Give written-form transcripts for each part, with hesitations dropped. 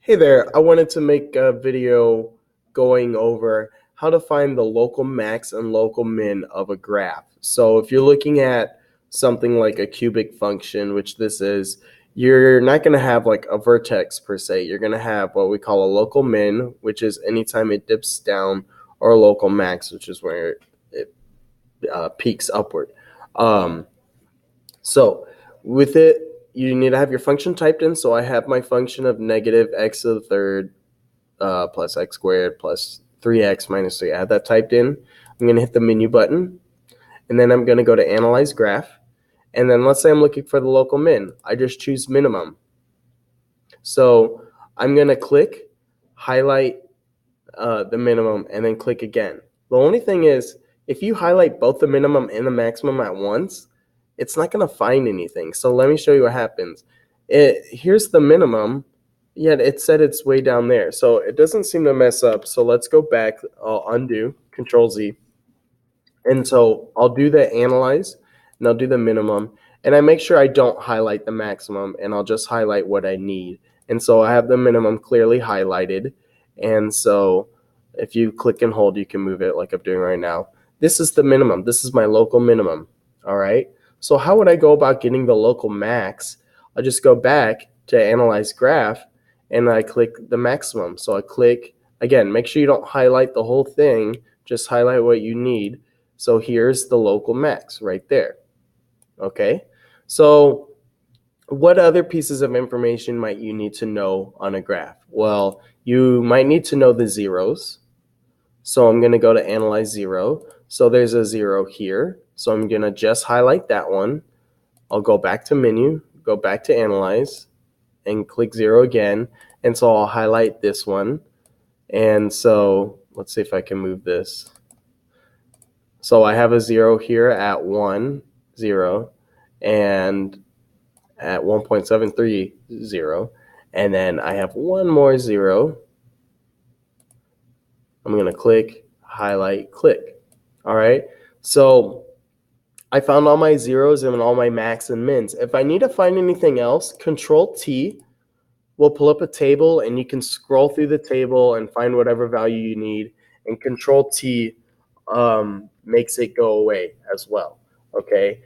Hey there, I wanted to make a video going over how to find the local max and local min of a graph. So if you're looking at something like a cubic function, which this is, you're not going to have like a vertex per se. You're going to have what we call a local min, which is anytime it dips down, or a local max, which is where it peaks upward. Um, so with it, you need to have your function typed in. So I have my function of negative x to the third plus x squared plus 3x minus 3. I have that typed in. I'm going to hit the menu button, and then I'm going to go to Analyze Graph. And then let's say I'm looking for the local min. I just choose minimum. So I'm going to click, highlight the minimum, and then click again. The only thing is, if you highlight both the minimum and the maximum at once, it's not going to find anything. So let me show you what happens. Here's the minimum, yet it said it's way down there. So it doesn't seem to mess up. So let's go back. I'll undo, Control Z. And so I'll do the analyze, and I'll do the minimum. And I make sure I don't highlight the maximum, and I'll just highlight what I need. And so I have the minimum clearly highlighted. And so if you click and hold, you can move it like I'm doing right now. This is the minimum. This is my local minimum. All right. So how would I go about getting the local max? I'll just go back to Analyze Graph, and I click the maximum. So I click, again, make sure you don't highlight the whole thing. Just highlight what you need. So here's the local max right there. Okay. So what other pieces of information might you need to know on a graph? Well, you might need to know the zeros. So I'm going to go to Analyze Zero. So there's a 0 here. So I'm going to just highlight that one. I'll go back to Menu, go back to Analyze, and click 0 again. And so I'll highlight this one. And so let's see if I can move this. So I have a 0 here at 1, 0, and at 1.730, and then I have one more 0. I'm going to click, highlight, click. All right. So I found all my zeros and all my max and mins. If I need to find anything else, Control T will pull up a table, and you can scroll through the table and find whatever value you need. And Control T makes it go away as well. Okay.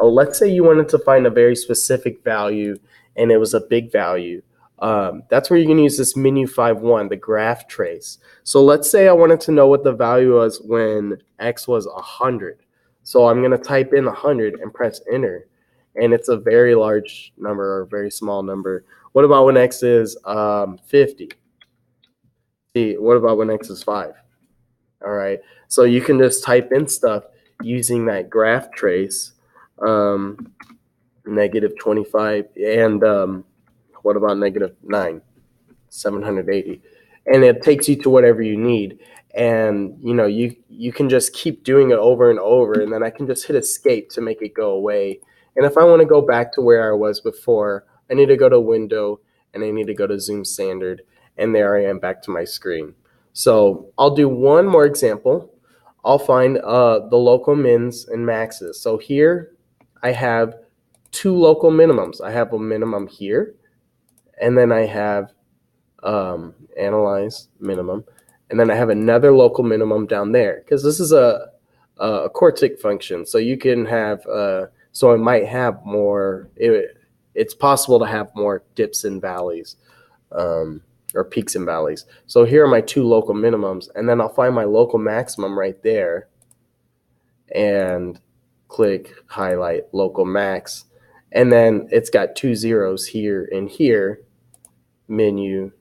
Let's say you wanted to find a very specific value, and it was a big value. That's where you can use this menu 5.1, the graph trace. So let's say I wanted to know what the value was when x was 100. So I'm going to type in 100 and press enter, and it's a very large number or a very small number. What about when x is 50? See, what about when x is 5? All right, so you can just type in stuff using that graph trace, negative 25, and what about negative 9, 780? And it takes you to whatever you need. And you can just keep doing it over and over, and then I can just hit escape to make it go away. And if I want to go back to where I was before, I need to go to Window, and I need to go to Zoom Standard, and there I am back to my screen. So I'll do one more example. I'll find the local mins and maxes. So here I have two local minimums. I have a minimum here, and then I have analyze minimum, and then I have another local minimum down there, because this is a quartic function. So you can have, so it might have more, it's possible to have more dips and valleys, or peaks and valleys. So here are my two local minimums, and then I'll find my local maximum right there, and click highlight local max, and then it's got two zeros here and here. Menu,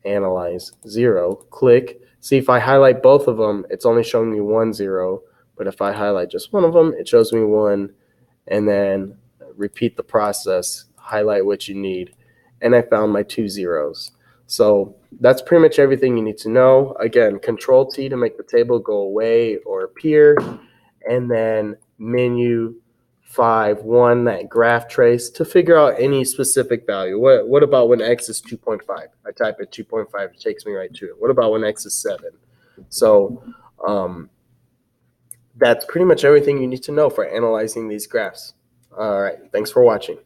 analyze 0, click. See, if I highlight both of them, it's only showing me 1 0, but if I highlight just one of them, it shows me 1. And then repeat the process, highlight what you need, and I found my two zeros. So that's pretty much everything you need to know. Again, Control T to make the table go away or appear, and then menu 5.1, that graph trace, to figure out any specific value. What about when x is 2.5? I type in 2.5, it takes me right to it. What about when x is 7? So that's pretty much everything you need to know for analyzing these graphs. All right, thanks for watching.